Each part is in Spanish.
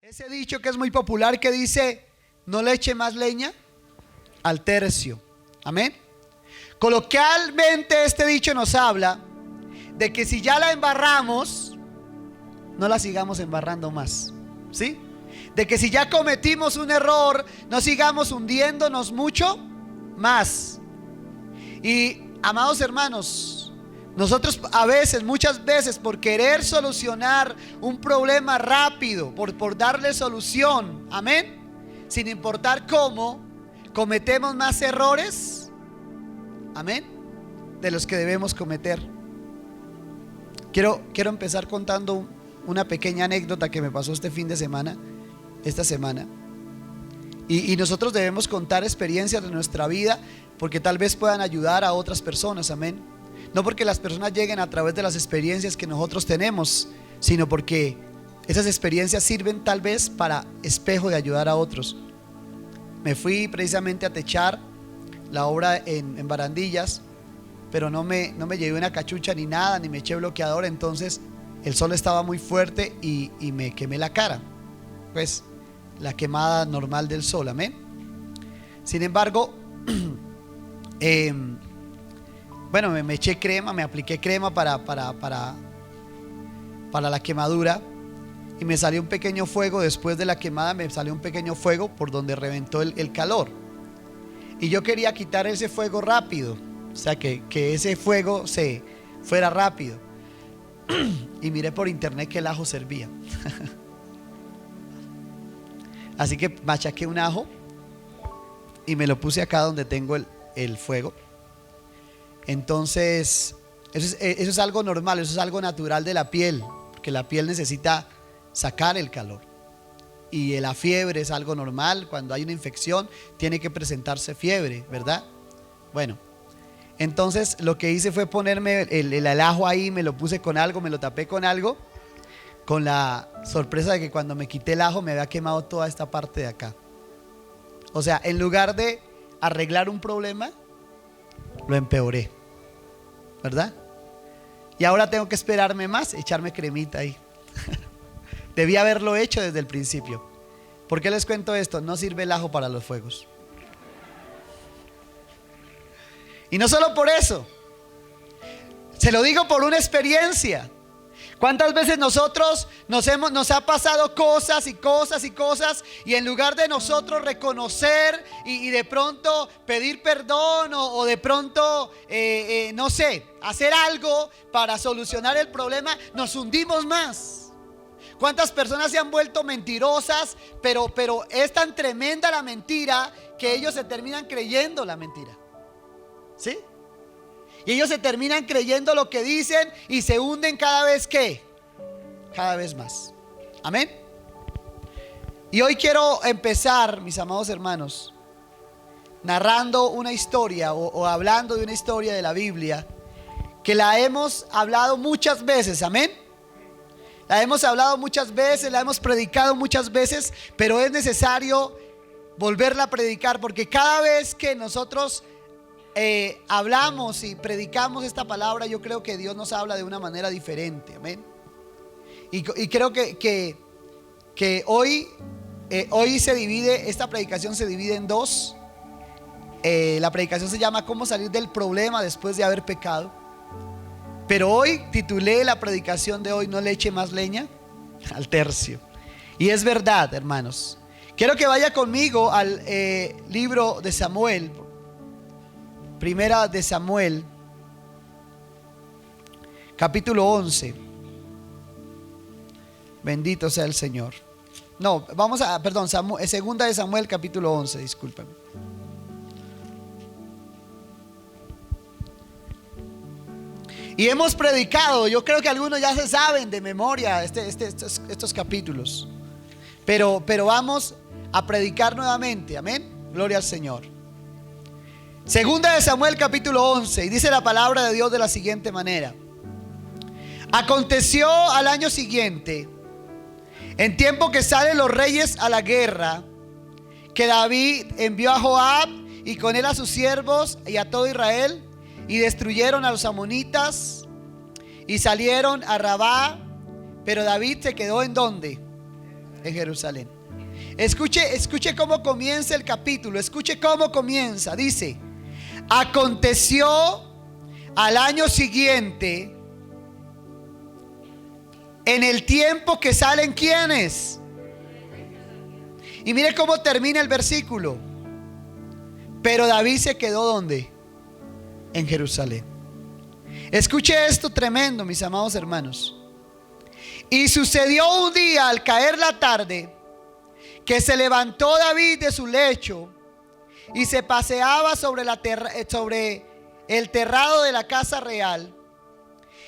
Ese dicho que es muy popular que dice, no le eche más leña al tercio. Amén. Coloquialmente este dicho nos habla de que si ya la embarramos, no la sigamos embarrando más. ¿Sí? De que si ya cometimos un error, no sigamos hundiéndonos mucho más. Y amados hermanos, nosotros a veces, muchas veces, por querer solucionar un problema rápido, por darle solución, amén, sin importar cómo, cometemos más errores, amén, de los que debemos cometer. Quiero empezar contando una pequeña anécdota que me pasó esta semana. Y nosotros debemos contar experiencias de nuestra vida porque tal vez puedan ayudar a otras personas, amén. No porque las personas lleguen a través de las experiencias que nosotros tenemos, sino porque esas experiencias sirven tal vez para espejo de ayudar a otros. Me fui precisamente a techar la obra en Barandillas, pero no me llevé una cachucha ni nada, ni me eché bloqueador. Entonces el sol estaba muy fuerte y me quemé la cara, pues la quemada normal del sol, amén. Sin embargo, bueno, me eché crema, me apliqué crema para la quemadura y me salió un pequeño fuego. Después de la quemada me salió un pequeño fuego por donde reventó el calor. Y yo quería quitar ese fuego rápido, o sea, que ese fuego se fuera rápido. Y miré por internet que el ajo servía. Así que machaqué un ajo y me lo puse acá donde tengo el fuego. Entonces, eso es algo normal, eso es algo natural de la piel, porque la piel necesita sacar el calor. Y la fiebre es algo normal, cuando hay una infección tiene que presentarse fiebre, ¿verdad? Bueno, entonces lo que hice fue ponerme el ajo ahí, me lo puse con algo, me lo tapé con algo, con la sorpresa de que cuando me quité el ajo me había quemado toda esta parte de acá. O sea, en lugar de arreglar un problema, lo empeoré, ¿verdad? Y ahora tengo que esperarme más, echarme cremita ahí. Debí haberlo hecho desde el principio. ¿Por qué les cuento esto? No sirve el ajo para los fuegos. Y no solo por eso, se lo digo por una experiencia. ¿Cuántas veces nosotros nos ha pasado cosas y cosas y cosas, y en lugar de nosotros reconocer y de pronto pedir perdón o de pronto no sé, hacer algo para solucionar el problema, nos hundimos más? ¿Cuántas personas se han vuelto mentirosas, pero es tan tremenda la mentira que ellos se terminan creyendo la mentira? ¿Sí? Y ellos se terminan creyendo lo que dicen y se hunden cada vez más. Amén. Y hoy quiero empezar, mis amados hermanos, narrando una historia o hablando de una historia de la Biblia que la hemos hablado muchas veces. Amén. La hemos hablado muchas veces, la hemos predicado muchas veces, pero es necesario volverla a predicar, porque cada vez que nosotros hablamos y predicamos esta palabra, yo creo que Dios nos habla de una manera diferente. Amén. Y creo que hoy se divide, esta predicación se divide en dos. La predicación se llama ¿Cómo salir del problema después de haber pecado? Pero hoy titulé la predicación de hoy, no le eche más leña al tercio. Y es verdad, hermanos. Quiero que vaya conmigo al libro de Samuel, Primera de Samuel, capítulo 11. Bendito sea el Señor. No, Segunda de Samuel, capítulo 11, discúlpame. Y hemos predicado, yo creo que algunos ya se saben de memoria estos capítulos, pero vamos a predicar nuevamente, amén, gloria al Señor. Segunda de Samuel capítulo 11, y dice la palabra de Dios de la siguiente manera: aconteció al año siguiente, en tiempo que salen los reyes a la guerra, que David envió a Joab y con él a sus siervos y a todo Israel, y destruyeron a los amonitas y salieron a Rabá. Pero David se quedó ¿en dónde? En Jerusalén. Escuche cómo comienza el capítulo. Escuche cómo comienza. Dice: aconteció al año siguiente, en el tiempo que salen ¿quiénes? Y mire cómo termina el versículo. Pero David se quedó ¿dónde? En Jerusalén. Escuche esto tremendo, mis amados hermanos. Y sucedió un día al caer la tarde, que se levantó David de su lecho y se paseaba sobre el terrado de la casa real,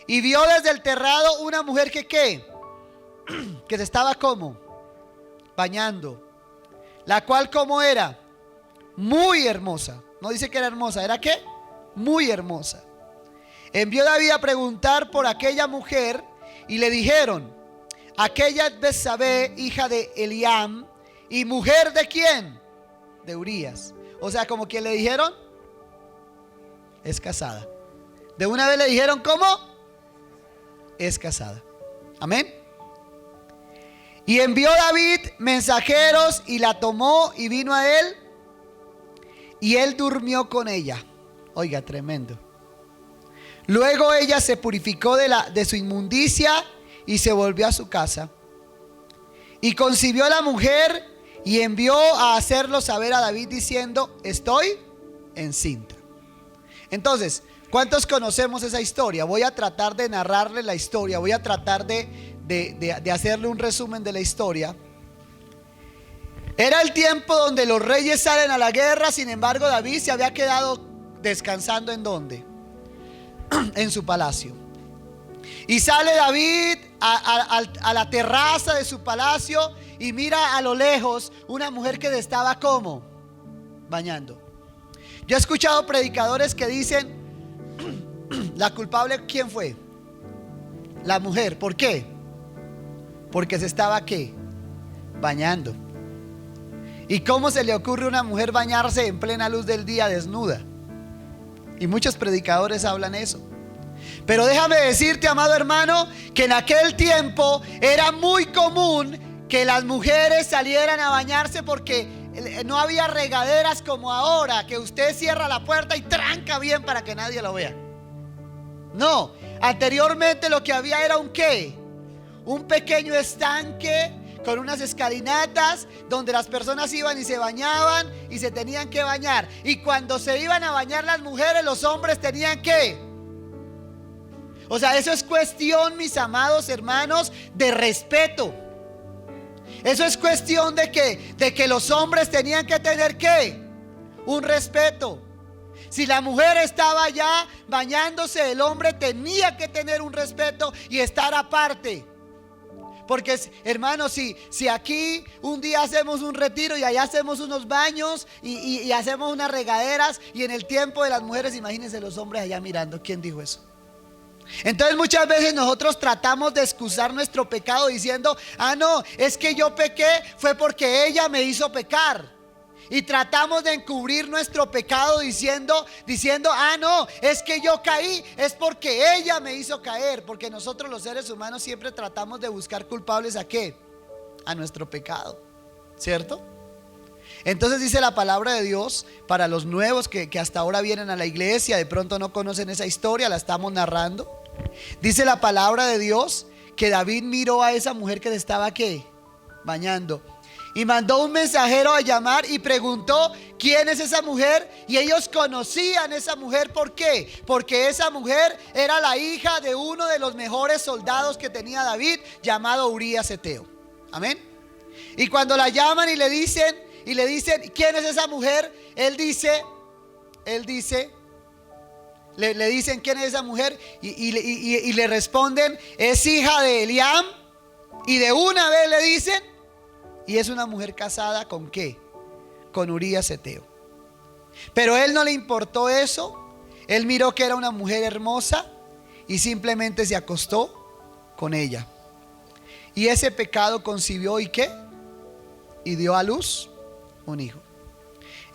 y vio desde el terrado una mujer que ¿qué? Que se estaba ¿cómo? Bañando, la cual ¿cómo era? Muy hermosa. No dice que era hermosa, ¿era qué? Muy hermosa. Envió David a preguntar por aquella mujer, y le dijeron: aquella es Betsabé, hija de Eliam, y mujer ¿de quién? De Urías. O sea, como que le dijeron, es casada. De una vez le dijeron, ¿cómo? Es casada. Amén. Y envió David mensajeros y la tomó y vino a él, y él durmió con ella. Oiga, tremendo. Luego ella se purificó de su inmundicia y se volvió a su casa. Y concibió a la mujer y envió a hacerlo saber a David diciendo: estoy encinta. Entonces, ¿cuántos conocemos esa historia? Voy a tratar de narrarle la historia. Voy a tratar de hacerle un resumen de la historia. Era el tiempo donde los reyes salen a la guerra. Sin embargo, David se había quedado descansando. ¿En dónde? En su palacio. Y sale David a la terraza de su palacio y mira a lo lejos una mujer que estaba ¿cómo? Bañando. Yo he escuchado predicadores que dicen: la culpable ¿quién fue? La mujer. ¿Por qué? Porque se estaba ¿qué? Bañando. ¿Y cómo se le ocurre a una mujer bañarse en plena luz del día desnuda? Y muchos predicadores hablan eso. Pero déjame decirte, amado hermano, que en aquel tiempo era muy común que las mujeres salieran a bañarse, porque no había regaderas como ahora, que usted cierra la puerta y tranca bien para que nadie lo vea. No, anteriormente lo que había era un ¿qué? Un pequeño estanque con unas escalinatas donde las personas iban y se bañaban y se tenían que bañar. Y cuando se iban a bañar las mujeres, los hombres tenían que... O sea, eso es cuestión, mis amados hermanos, de respeto. Eso es cuestión de que los hombres tenían que tener ¿qué? Un respeto. Si la mujer estaba allá bañándose, el hombre tenía que tener un respeto y estar aparte. Porque, hermanos, si aquí un día hacemos un retiro y allá hacemos unos baños y hacemos unas regaderas, y en el tiempo de las mujeres, imagínense los hombres allá mirando. ¿Quién dijo eso? Entonces muchas veces nosotros tratamos de excusar nuestro pecado diciendo: ah, no, es que yo pequé fue porque ella me hizo pecar. Y tratamos de encubrir nuestro pecado diciendo: ah, no, es que yo caí, es porque ella me hizo caer. Porque nosotros los seres humanos siempre tratamos de buscar culpables ¿a qué? A nuestro pecado, ¿cierto? Entonces dice la palabra de Dios, para los nuevos que hasta ahora vienen a la iglesia, de pronto no conocen esa historia, la estamos narrando. Dice la palabra de Dios que David miró a esa mujer que estaba ¿qué? Bañando. Y mandó un mensajero a llamar y preguntó: ¿quién es esa mujer? Y ellos conocían esa mujer. ¿Por qué? Porque esa mujer era la hija de uno de los mejores soldados que tenía David, llamado Urías Eteo. Amén. Y cuando la llaman y le dicen ¿quién es esa mujer? Le dicen ¿quién es esa mujer? Y le responden: es hija de Eliam. Y de una vez le dicen: y es una mujer casada ¿con qué? Con Urías Eteo. Pero a él no le importó eso. Él miró que era una mujer hermosa y simplemente se acostó con ella. Y ese pecado concibió ¿y qué? Y dio a luz un hijo.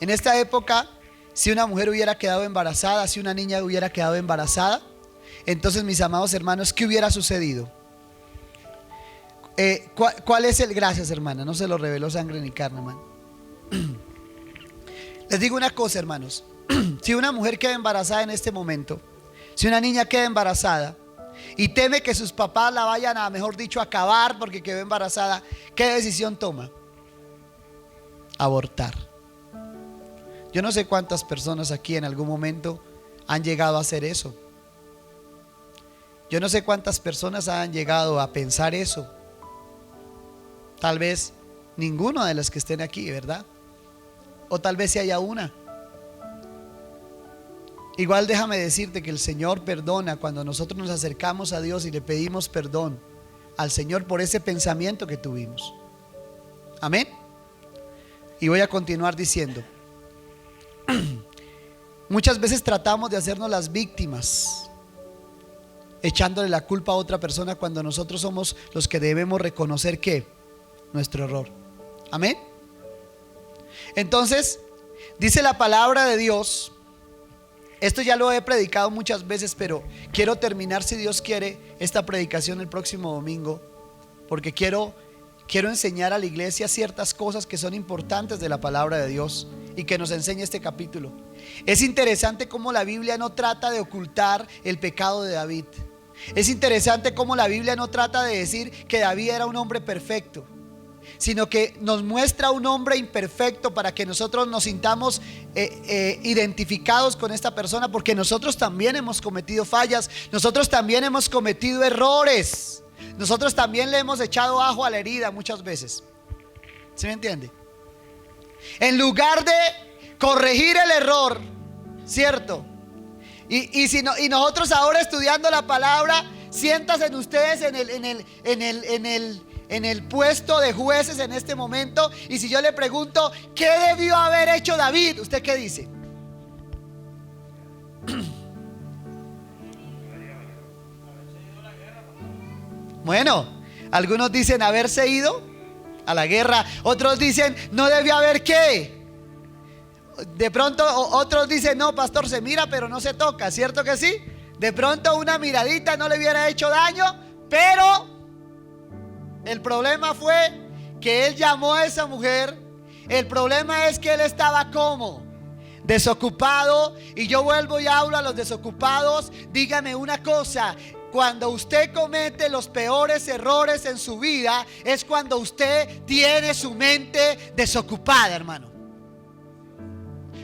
En esta época, si una mujer hubiera quedado embarazada, si una niña hubiera quedado embarazada, entonces, mis amados hermanos, ¿qué hubiera sucedido? ¿Cuál es el? Gracias, hermana, no se lo reveló sangre ni carne, hermano. Les digo una cosa, hermanos. Si una mujer queda embarazada en este momento, si una niña queda embarazada y teme que sus papás la vayan a, mejor dicho, a acabar porque quedó embarazada, ¿qué decisión toma? Abortar. Yo no sé cuántas personas aquí en algún momento han llegado a hacer eso. Yo no sé cuántas personas han llegado a pensar eso. Tal vez ninguna de las que estén aquí, ¿verdad? O tal vez si haya una. Igual déjame decirte que el Señor perdona cuando nosotros nos acercamos a Dios y le pedimos perdón al Señor por ese pensamiento que tuvimos. Amén. Y voy a continuar diciendo. Muchas veces tratamos de hacernos las víctimas, echándole la culpa a otra persona cuando nosotros somos los que debemos reconocer que nuestro error. Amén. Entonces, dice la palabra de Dios. Esto ya lo he predicado muchas veces, pero quiero terminar, si Dios quiere, esta predicación el próximo domingo, porque quiero enseñar a la iglesia ciertas cosas que son importantes de la palabra de Dios y que nos enseña este capítulo. Es interesante cómo la Biblia no trata de ocultar el pecado de David. Es interesante cómo la Biblia no trata de decir que David era un hombre perfecto, sino que nos muestra un hombre imperfecto para que nosotros nos sintamos identificados con esta persona, porque nosotros también hemos cometido fallas, nosotros también hemos cometido errores, nosotros también le hemos echado ajo a la herida muchas veces. ¿Sí me entiende? En lugar de corregir el error, ¿cierto? Y nosotros ahora estudiando la palabra, siéntanse ustedes en el puesto de jueces en este momento, y si yo le pregunto ¿qué debió haber hecho David? ¿Usted qué dice? Bueno, algunos dicen haberse ido a la guerra, otros dicen no debió haber qué. De pronto otros dicen no, pastor, se mira pero no se toca, ¿cierto que sí? De pronto una miradita no le hubiera hecho daño, pero el problema fue que él llamó a esa mujer. El problema es que él estaba como desocupado. Y yo vuelvo y hablo a los desocupados. Dígame una cosa: cuando usted comete los peores errores en su vida, es cuando usted tiene su mente desocupada, hermano.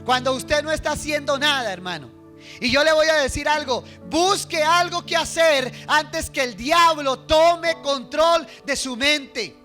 Cuando usted no está haciendo nada, hermano. Y yo le voy a decir algo: busque algo que hacer antes que el diablo tome control de su mente.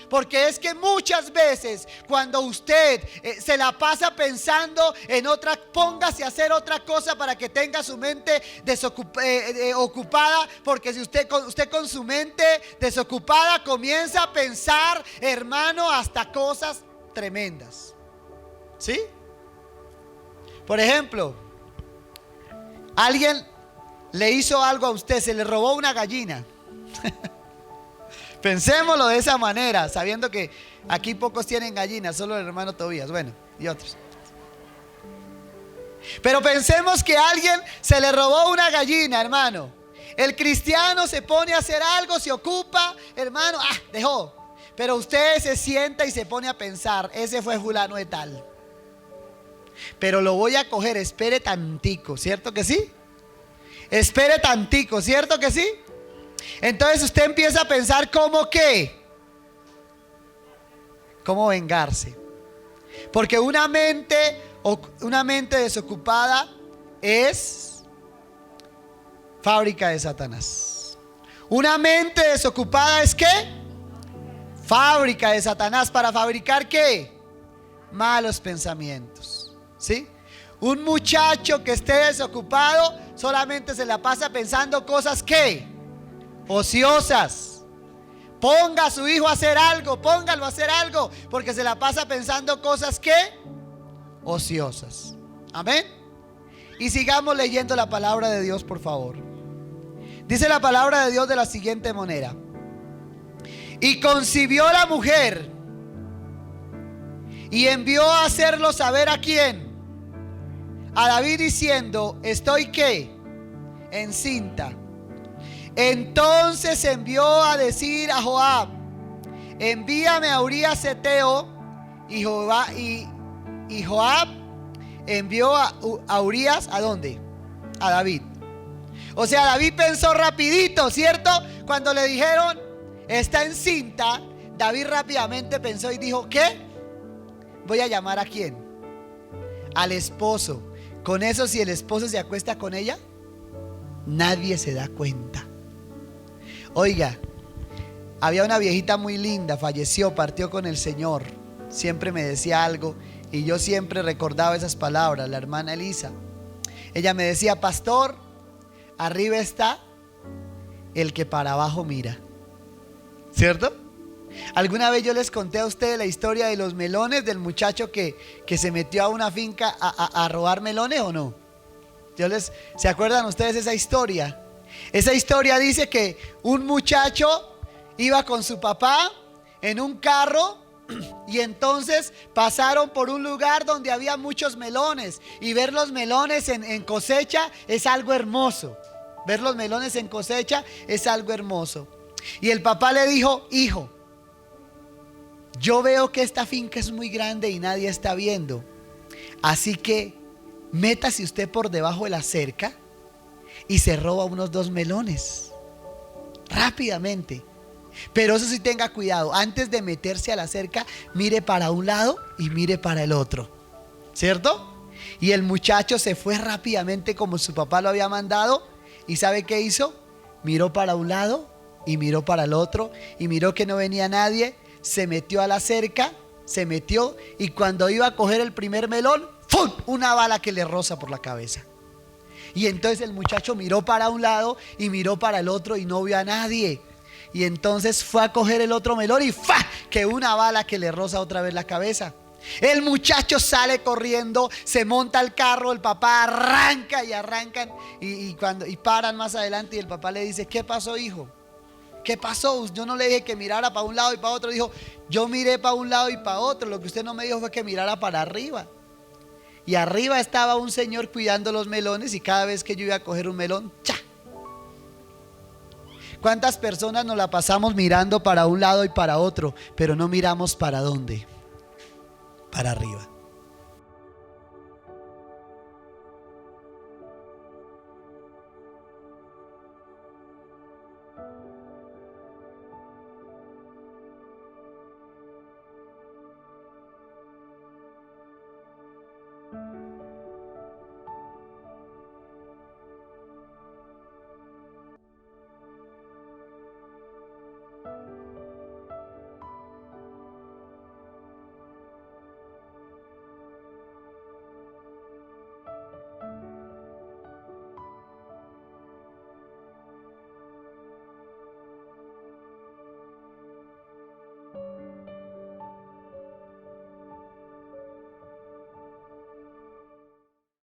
Porque es que muchas veces cuando usted se la pasa pensando en otra, póngase a hacer otra cosa para que tenga su mente ocupada. Porque si usted con su mente desocupada comienza a pensar, hermano, hasta cosas tremendas. ¿Sí? Por ejemplo, alguien le hizo algo a usted, se le robó una gallina. Pensémoslo de esa manera, sabiendo que aquí pocos tienen gallinas, solo el hermano Tobías, bueno, y otros. Pero pensemos que a alguien se le robó una gallina, hermano. El cristiano se pone a hacer algo, se ocupa, hermano, dejó. Pero usted se sienta y se pone a pensar, ese fue fulano de tal. Pero lo voy a coger, espere tantico, ¿cierto que sí? Espere tantico, ¿cierto que sí? Entonces usted empieza a pensar ¿cómo qué? ¿Cómo vengarse? Porque una mente desocupada es fábrica de Satanás. Una mente desocupada es ¿qué? Fábrica de Satanás. ¿Para fabricar qué? Malos pensamientos. ¿Sí? Un muchacho que esté desocupado solamente se la pasa pensando cosas ¿qué? Ociosas. Ponga a su hijo a hacer algo, póngalo a hacer algo, porque se la pasa pensando cosas ¿qué? Ociosas. Amén. Y sigamos leyendo la palabra de Dios, por favor. Dice la palabra de Dios de la siguiente manera: y concibió la mujer y envió a hacerlo saber ¿a quién? A David, diciendo: estoy ¿qué? Encinta. Entonces envió a decir a Joab: envíame a Urías Heteo, y Joab envió a Urías, ¿a dónde? A David. O sea, David pensó rapidito, ¿cierto? Cuando le dijeron, está encinta, David rápidamente pensó y dijo, ¿qué? Voy a llamar ¿a quién? Al esposo. Con eso, si el esposo se acuesta con ella, nadie se da cuenta. Oiga, había una viejita muy linda, falleció, partió con el Señor. Siempre me decía algo y yo siempre recordaba esas palabras, la hermana Elisa. Ella me decía, pastor, arriba está el que para abajo mira. ¿Cierto? Alguna vez yo les conté a ustedes la historia de los melones, del muchacho que se metió a una finca a robar melones, ¿o no? ¿Se acuerdan ustedes esa historia? Esa historia dice que un muchacho iba con su papá en un carro y entonces pasaron por un lugar donde había muchos melones, y ver los melones en cosecha es algo hermoso. Ver los melones en cosecha es algo hermoso. Y el papá le dijo, hijo, yo veo que esta finca es muy grande y nadie está viendo, así que métase usted por debajo de la cerca y se roba unos 2 melones rápidamente. Pero eso sí, tenga cuidado, antes de meterse a la cerca, mire para un lado y mire para el otro, ¿cierto? Y el muchacho se fue rápidamente como su papá lo había mandado. ¿Y sabe qué hizo? Miró para un lado y miró para el otro y miró que no venía nadie. Se metió a la cerca, se metió, y cuando iba a coger el primer melón, ¡fum!, una bala que le roza por la cabeza. Y entonces el muchacho miró para un lado y miró para el otro y no vio a nadie. Y entonces fue a coger el otro melón y ¡fa!, que una bala que le roza otra vez la cabeza. El muchacho sale corriendo, se monta al carro, el papá arranca y arrancan y paran más adelante, y el papá le dice, ¿qué pasó, hijo? ¿Qué pasó? Yo no le dije que mirara para un lado y para otro. Dijo, yo miré para un lado y para otro. Lo que usted no me dijo fue que mirara para arriba. Y arriba estaba un señor cuidando los melones, y cada vez que yo iba a coger un melón, ¡cha! ¿Cuántas personas nos la pasamos mirando para un lado y para otro, pero no miramos para dónde? Para arriba.